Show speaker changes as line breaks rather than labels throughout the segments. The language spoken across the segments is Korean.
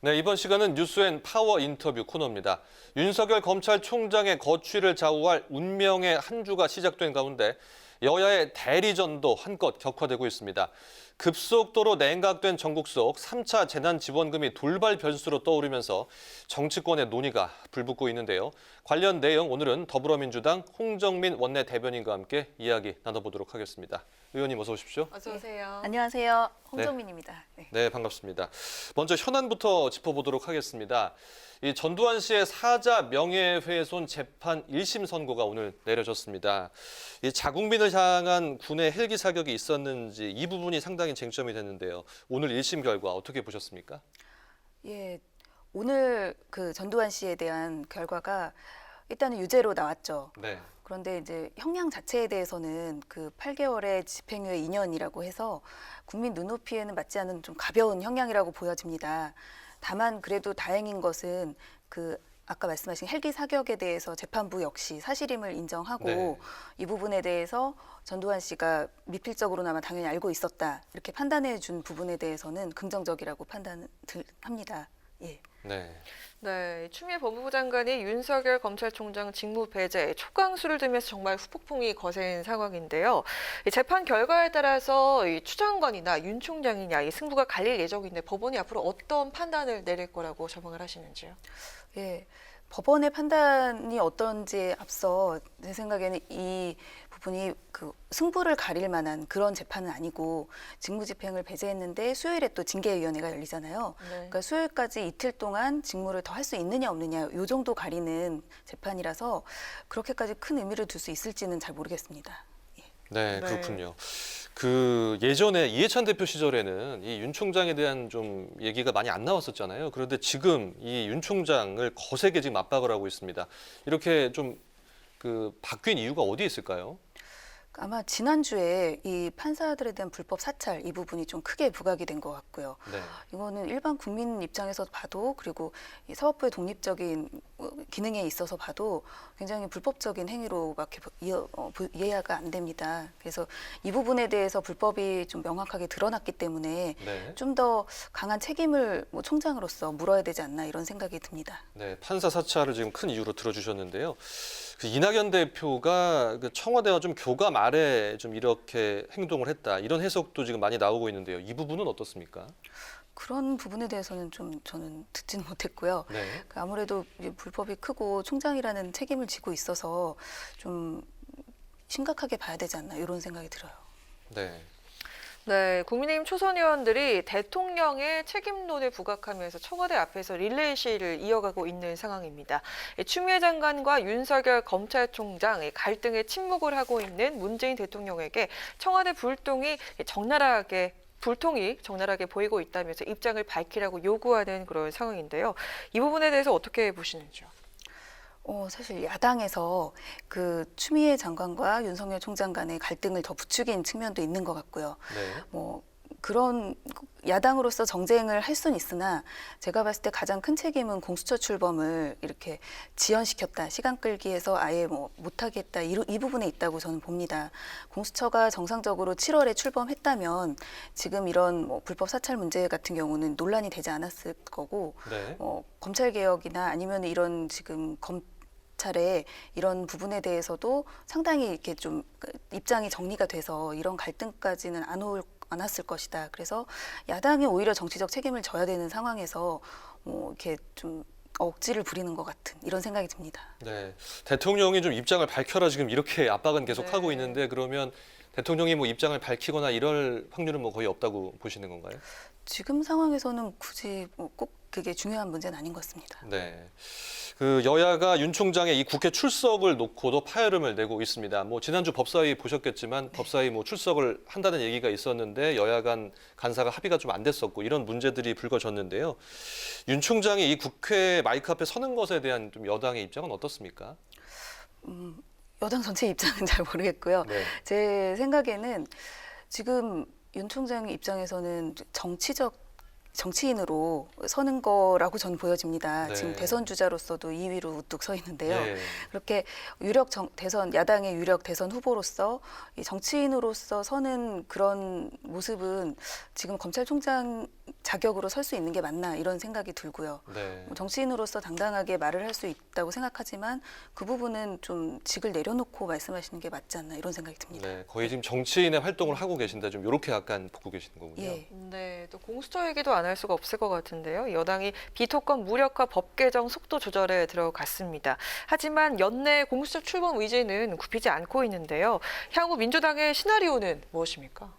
네, 이번 시간은 뉴스앤파워 인터뷰 코너입니다. 윤석열 검찰총장의 거취를 좌우할 운명의 한 주가 시작된 가운데 여야의 대리전도 한껏 격화되고 있습니다. 급속도로 냉각된 전국 속 3차 재난지원금이 돌발 변수로 떠오르면서 정치권의 논의가 불붙고 있는데요. 관련 내용 오늘은 더불어민주당 홍정민 원내대변인과 함께 이야기 나눠보도록 하겠습니다. 의원님 어서 오십시오.
어서 오세요.
안녕하세요. 홍정민입니다.
네, 반갑습니다. 먼저 현안부터 짚어보도록 하겠습니다. 이 전두환 씨의 사자 명예훼손 재판 1심 선고가 오늘 내려졌습니다. 이 자국민을 향한 군의 헬기 사격이 있었는지 이 부분이 상당히 쟁점이 됐는데요. 오늘 1심 결과 어떻게 보셨습니까?
예, 오늘 그 전두환 씨에 대한 결과가 일단은 유죄로 나왔죠.
네.
그런데 이제 형량 자체에 대해서는 그 8개월의 집행유예 2년이라고 해서 국민 눈높이에는 맞지 않은 좀 가벼운 형량이라고 보여집니다. 다만 그래도 다행인 것은 그 아까 말씀하신 헬기 사격에 대해서 재판부 역시 사실임을 인정하고
네.
이 부분에 대해서 전두환 씨가 미필적으로나마 당연히 알고 있었다 이렇게 판단해 준 부분에 대해서는 긍정적이라고 판단합니다. 예.
네.
네, 추미애 법무부 장관이 윤석열 검찰총장 직무 배제 초강수를 두면서 정말 후폭풍이 거센 상황인데요. 이 재판 결과에 따라서 이 추 장관이나 윤 총장이냐 이 승부가 갈릴 예정인데 법원이 앞으로 어떤 판단을 내릴 거라고 전망을 하시는지요?
예, 법원의 판단이 어떤지에 앞서 제 생각에는 이 부분이 그 승부를 가릴 만한 그런 재판은 아니고 직무집행을 배제했는데 수요일에 또 징계위원회가 열리잖아요.
네.
그러니까 수요일까지 이틀 동안 직무를 더 할 수 있느냐 없느냐 요 정도 가리는 재판이라서 그렇게까지 큰 의미를 둘 수 있을지는 잘 모르겠습니다.
네,
네.
그렇군요. 그 예전에 이해찬 대표 시절에는 이 윤 총장에 대한 좀 얘기가 많이 안 나왔었잖아요. 그런데 지금 이 윤 총장을 거세게 지금 압박을 하고 있습니다. 이렇게 좀 그 바뀐 이유가 어디에 있을까요?
아마 지난주에 이 판사들에 대한 불법 사찰 이 부분이 좀 크게 부각이 된 것 같고요.
네.
이거는 일반 국민 입장에서 봐도 그리고 이 사법부의 독립적인 기능에 있어서 봐도 굉장히 불법적인 행위로밖에 이해가 안 됩니다. 그래서 이 부분에 대해서 불법이 좀 명확하게 드러났기 때문에
네.
좀 더 강한 책임을 총장으로서 물어야 되지 않나 이런 생각이 듭니다.
네, 판사 사찰을 지금 큰 이유로 들어주셨는데요. 그 이낙연 대표가 그 청와대와 좀 교감 아래 좀 이렇게 행동을 했다 이런 해석도 지금 많이 나오고 있는데요. 이 부분은 어떻습니까?
그런 부분에 대해서는 좀 저는 듣지는 못했고요.
네.
아무래도 이제 불법이 크고 총장이라는 책임을 지고 있어서 좀 심각하게 봐야 되지 않나 이런 생각이 들어요.
네.
네, 국민의힘 초선 의원들이 대통령의 책임론을 부각하면서 청와대 앞에서 릴레이 시위를 이어가고 있는 상황입니다. 추미애 장관과 윤석열 검찰총장 갈등에 침묵을 하고 있는 문재인 대통령에게 청와대 불통이 적나라하게 보이고 있다면서 입장을 밝히라고 요구하는 그런 상황인데요. 이 부분에 대해서 어떻게 보시는지요?
사실 야당에서 그 추미애 장관과 윤석열 총장 간의 갈등을 더 부추긴 측면도 있는 것 같고요.
네.
뭐 그런 야당으로서 정쟁을 할 수는 있으나 제가 봤을 때 가장 큰 책임은 공수처 출범을 이렇게 지연시켰다, 시간 끌기해서 아예 뭐 못하겠다 이 부분에 있다고 저는 봅니다. 공수처가 정상적으로 7월에 출범했다면 지금 이런 뭐 불법 사찰 문제 같은 경우는 논란이 되지 않았을 거고
네.
검찰 개혁이나 아니면 이런 지금 검찰의 이런 부분에 대해서도 상당히 이렇게 좀 입장이 정리가 돼서 이런 갈등까지는 안 왔을 것이다. 그래서 야당이 오히려 정치적 책임을 져야 되는 상황에서 이렇게 좀 억지를 부리는 것 같은 이런 생각이 듭니다.
네. 대통령이 좀 입장을 밝혀라 지금 이렇게 압박은 계속
네.
하고 있는데 그러면 대통령이 뭐 입장을 밝히거나 이럴 확률은 뭐 거의 없다고 보시는 건가요?
지금 상황에서는 굳이 꼭 그게 중요한 문제는 아닌 것 같습니다.
네. 그 여야가 윤 총장의 이 국회 출석을 놓고도 파열음을 내고 있습니다. 뭐 지난주 법사위 보셨겠지만 법사위 뭐 출석을 한다는 얘기가 있었는데 여야 간 간사가 합의가 좀 안 됐었고 이런 문제들이 불거졌는데요. 윤 총장이 이 국회 마이크 앞에 서는 것에 대한 좀 여당의 입장은 어떻습니까?
여당 전체 입장은 잘 모르겠고요.
네.
제 생각에는 지금 윤 총장 입장에서는 정치인으로 서는 거라고 저는 보여집니다.
네.
지금 대선 주자로서도 2위로 우뚝 서 있는데요.
네.
그렇게 야당의 유력 대선 후보로서 이 정치인으로서 서는 그런 모습은 지금 검찰총장 자격으로 설 수 있는 게 맞나 이런 생각이 들고요.
네.
정치인으로서 당당하게 말을 할 수 있다고 생각하지만 그 부분은 좀 직을 내려놓고 말씀하시는 게 맞지 않나 이런 생각이 듭니다.
네, 거의 지금 정치인의 활동을 하고 계신데 좀 이렇게 약간 보고 계시는 거군요.
예.
네, 또 공수처 얘기도 안 할 수가 없을 것 같은데요. 여당이 비토권 무력화 법 개정 속도 조절에 들어갔습니다. 하지만 연내 공수처 출범 의지는 굽히지 않고 있는데요. 향후 민주당의 시나리오는 무엇입니까?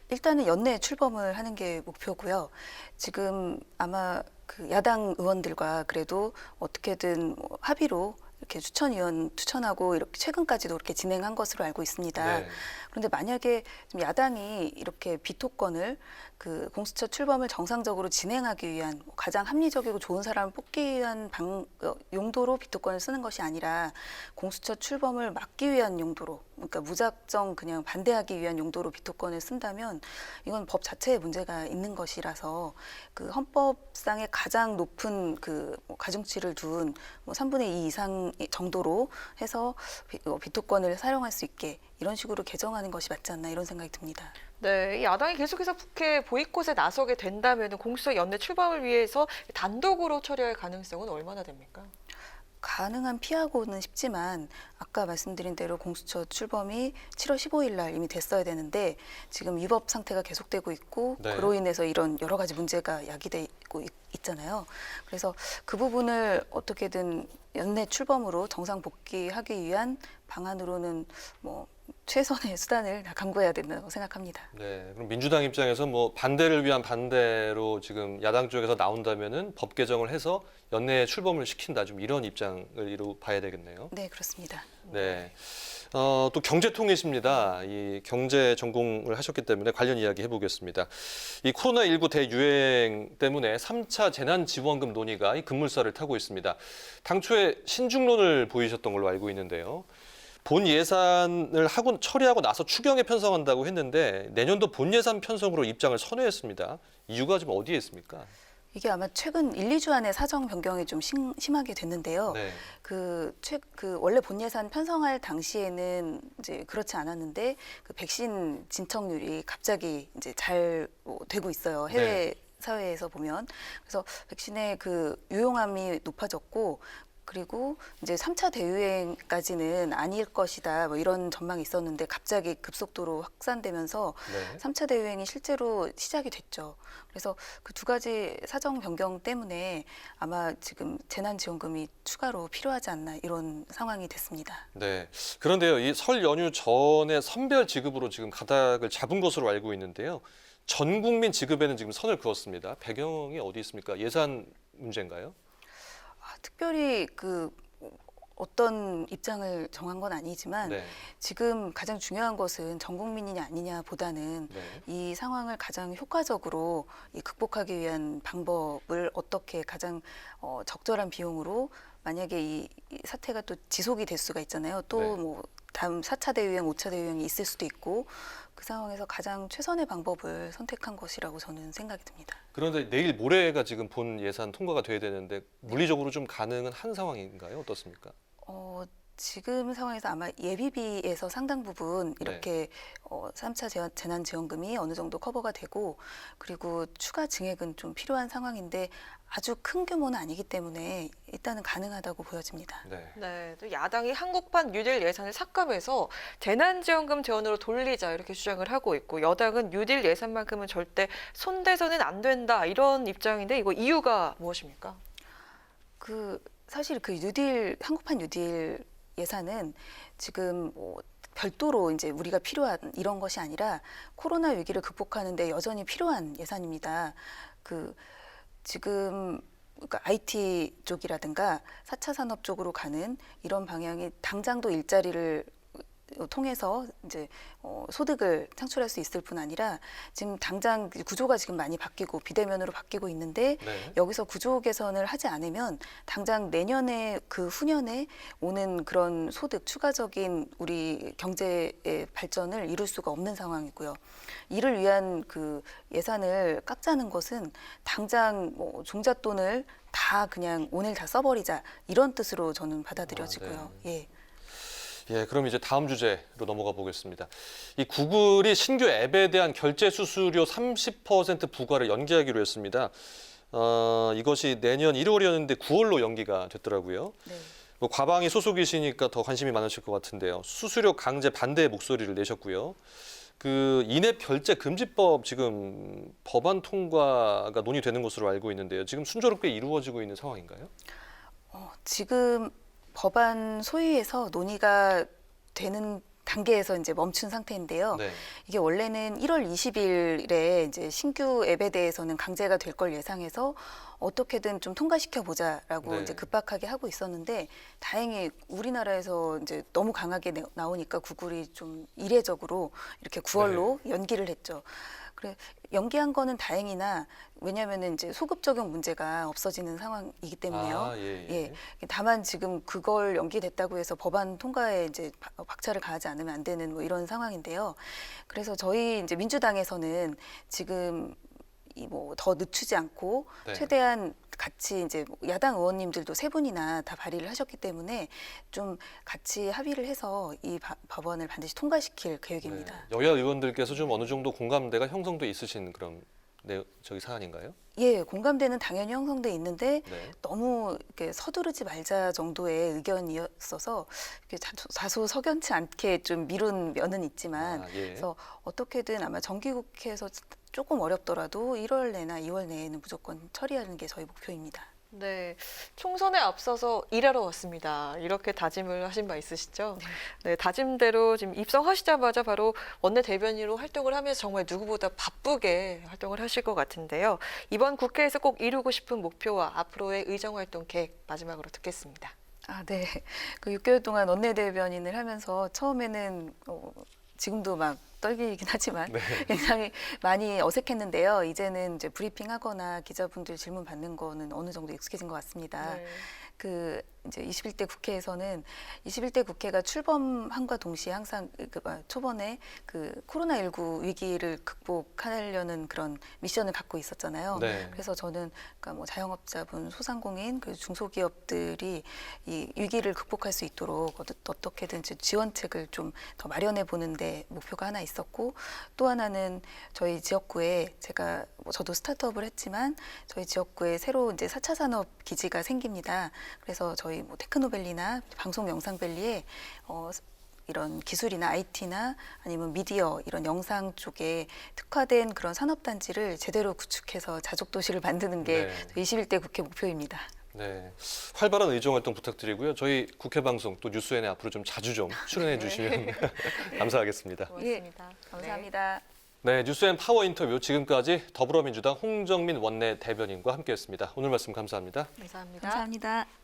일단은 연내에 출범을 하는 게 목표고요. 지금 아마 그 야당 의원들과 그래도 어떻게든 뭐 합의로 이렇게 추천하고 이렇게 최근까지도 이렇게 진행한 것으로 알고 있습니다.
네.
그런데 만약에 좀 야당이 이렇게 비토권을 그 공수처 출범을 정상적으로 진행하기 위한 가장 합리적이고 좋은 사람을 뽑기 위한 용도로 비토권을 쓰는 것이 아니라 공수처 출범을 막기 위한 용도로, 그러니까 무작정 그냥 반대하기 위한 용도로 비토권을 쓴다면 이건 법 자체에 문제가 있는 것이라서 그 헌법상의 가장 높은 그 가중치를 둔 3분의 2 이상 정도로 해서 비토권을 사용할 수 있게 이런 식으로 개정하는 것이 맞지 않나 이런 생각이 듭니다.
네, 이 야당이 계속해서 국회 보이콧에 나서게 된다면 공수처 연내 출범을 위해서 단독으로 처리할 가능성은 얼마나 됩니까?
가능한 피하고는 싶지만 아까 말씀드린 대로 공수처 출범이 7월 15일 날 이미 됐어야 되는데 지금 위법 상태가 계속되고 있고
네.
그로 인해서 이런 여러 가지 문제가 야기되고 있잖아요. 그래서 그 부분을 어떻게든 연내 출범으로 정상 복귀하기 위한 방안으로는 뭐 최선의 수단을 강구해야 된다고 생각합니다.
네, 그럼 민주당 입장에서 뭐 반대를 위한 반대로 지금 야당 쪽에서 나온다면은 법 개정을 해서 연내에 출범을 시킨다, 좀 이런 입장을 이루 봐야 되겠네요.
네, 그렇습니다.
네. 또 경제통이십니다. 이 경제 전공을 하셨기 때문에 관련 이야기 해보겠습니다. 이 코로나19 대유행 때문에 3차 재난지원금 논의가 이 급물살을 타고 있습니다. 당초에 신중론을 보이셨던 걸로 알고 있는데요. 본 예산을 처리하고 나서 추경에 편성한다고 했는데 내년도 본 예산 편성으로 입장을 선회했습니다. 이유가 좀 어디에 있습니까?
이게 아마 최근 1, 2주 안에 사정 변경이 좀 심하게 됐는데요.
네.
그 원래 본 예산 편성할 당시에는 이제 그렇지 않았는데 그 백신 진척률이 갑자기 이제 잘 되고 있어요. 해외 사회에서 보면. 그래서 백신의 그 유용함이 높아졌고 그리고 이제 3차 대유행까지는 아닐 것이다 뭐 이런 전망이 있었는데 갑자기 급속도로 확산되면서
네.
3차 대유행이 실제로 시작이 됐죠. 그래서 그 두 가지 사정 변경 때문에 아마 지금 재난지원금이 추가로 필요하지 않나 이런 상황이 됐습니다.
네. 그런데요, 이 설 연휴 전에 선별 지급으로 지금 가닥을 잡은 것으로 알고 있는데요. 전 국민 지급에는 지금 선을 그었습니다. 배경이 어디 있습니까? 예산 문제인가요?
특별히 그 어떤 입장을 정한 건 아니지만
네.
지금 가장 중요한 것은 전 국민이냐 아니냐보다는
네.
이 상황을 가장 효과적으로 극복하기 위한 방법을 어떻게 가장 적절한 비용으로 만약에 이 사태가 또 지속이 될 수가 있잖아요. 또
네.
뭐 다음 4차 대유행, 5차 대유행이 있을 수도 있고 그 상황에서 가장 최선의 방법을 선택한 것이라고 저는 생각이 듭니다.
그런데 내일 모레가 지금 본 예산 통과가 돼야 되는데 물리적으로 좀 가능은 한 상황인가요? 어떻습니까?
지금 상황에서 아마 예비비에서 상당 부분 이렇게 3차 재난지원금이 어느 정도 커버가 되고 그리고 추가 증액은 좀 필요한 상황인데 아주 큰 규모는 아니기 때문에 일단은 가능하다고 보여집니다.
네.
네, 또 야당이 한국판 뉴딜 예산을 삭감해서 재난지원금 재원으로 돌리자 이렇게 주장을 하고 있고 여당은 뉴딜 예산만큼은 절대 손대서는 안 된다 이런 입장인데 이거 이유가 무엇입니까?
사실 그 한국판 뉴딜 예산은 지금 별도로 이제 우리가 필요한 이런 것이 아니라 코로나 위기를 극복하는데 여전히 필요한 예산입니다. 지금 그러니까 IT 쪽이라든가 4차 산업 쪽으로 가는 이런 방향이 당장도 일자리를 통해서 이제 소득을 창출할 수 있을 뿐 아니라 지금 당장 구조가 지금 많이 바뀌고 비대면으로 바뀌고 있는데
네.
여기서 구조 개선을 하지 않으면 당장 내년에 그 후년에 오는 그런 소득 추가적인 우리 경제의 발전을 이룰 수가 없는 상황이고요. 이를 위한 그 예산을 깎자는 것은 당장 종잣돈을 다 그냥 오늘 다 써버리자 이런 뜻으로 저는 받아들여지고요. 예.
예, 그럼 이제 다음 주제로 넘어가 보겠습니다. 이 구글이 신규 앱에 대한 결제 수수료 30% 부과를 연기하기로 했습니다. 이것이 내년 1월이었는데 9월로 연기가 됐더라고요.
네.
뭐 과방위 소속이시니까 더 관심이 많으실 것 같은데요. 수수료 강제 반대 목소리를 내셨고요. 그 인앱 결제 금지법 지금 법안 통과가 논의되는 것으로 알고 있는데요. 지금 순조롭게 이루어지고 있는 상황인가요?
지금 법안 소위에서 논의가 되는 단계에서 이제 멈춘 상태인데요.
네.
이게 원래는 1월 20일에 이제 신규 앱에 대해서는 강제가 될 걸 예상해서 어떻게든 좀 통과시켜 보자라고
네.
이제 급박하게 하고 있었는데 다행히 우리나라에서 이제 너무 강하게 나오니까 구글이 좀 이례적으로 이렇게 9월로 연기를 했죠. 그래 연기한 거는 다행이나 왜냐하면은 이제 소급 적용 문제가 없어지는 상황이기 때문에요.
아, 예, 예.
예. 다만 지금 그걸 연기됐다고 해서 법안 통과에 이제 박차를 가하지 않으면 안 되는 뭐 이런 상황인데요. 그래서 저희 이제 민주당에서는 지금 이 뭐 더 늦추지 않고
네.
최대한 같이 이제 야당 의원님들도 세 분이나 다 발의를 하셨기 때문에 좀 같이 합의를 해서 이 법안을 반드시 통과시킬 계획입니다.
네. 여야 의원들께서 좀 어느 정도 공감대가 형성돼 있으신 그런 사안인가요?
예, 공감대는 당연히 형성돼 있는데
네.
너무 이렇게 서두르지 말자 정도의 의견이었어서 이렇게 다소 석연치 않게 좀 미룬 면은 있지만
예.
그래서 어떻게든 아마 정기국회에서 조금 어렵더라도 1월 내나 2월 내에는 무조건 처리하는 게 저희 목표입니다.
네, 총선에 앞서서 일하러 왔습니다. 이렇게 다짐을 하신 바 있으시죠? 네, 다짐대로 지금 입성하시자마자 바로 원내 대변인으로 활동을 하면서 정말 누구보다 바쁘게 활동을 하실 것 같은데요. 이번 국회에서 꼭 이루고 싶은 목표와 앞으로의 의정활동 계획 마지막으로 듣겠습니다.
아, 네. 그 6개월 동안 원내대변인을 하면서 처음에는 지금도 막 떨리긴 하지만
네.
굉장히 많이 어색했는데요. 이제는 이제 브리핑하거나 기자분들 질문 받는 거는 어느 정도 익숙해진 것 같습니다.
네.
그 이제 21대 국회에서는 21대 국회가 출범함과 동시에 항상 초반에 그 코로나19 위기를 극복하려는 그런 미션을 갖고 있었잖아요.
네.
그래서 저는 그러니까 뭐 자영업자분, 소상공인, 그리고 중소기업들이 이 위기를 극복할 수 있도록 어떻게든지 지원책을 좀 더 마련해 보는데 목표가 하나 있었고 또 하나는 저희 지역구에 제가 저도 스타트업을 했지만 저희 지역구에 새로 이제 4차 산업 기지가 생깁니다. 그래서 저희 뭐 테크노밸리나 방송 영상밸리에 이런 기술이나 IT나 아니면 미디어 이런 영상 쪽에 특화된 그런 산업단지를 제대로 구축해서 자족도시를 만드는 게
네.
21대 국회 목표입니다.
네, 활발한 의정 활동 부탁드리고요. 저희 국회 방송 또 뉴스엔에 앞으로 좀 자주 좀 출연해 주시면 감사하겠습니다.
고맙습니다.
감사합니다.
네, 뉴스엔 파워 인터뷰 지금까지 더불어민주당 홍정민 원내 대변인과 함께했습니다. 오늘 말씀 감사합니다.
감사합니다.
감사합니다.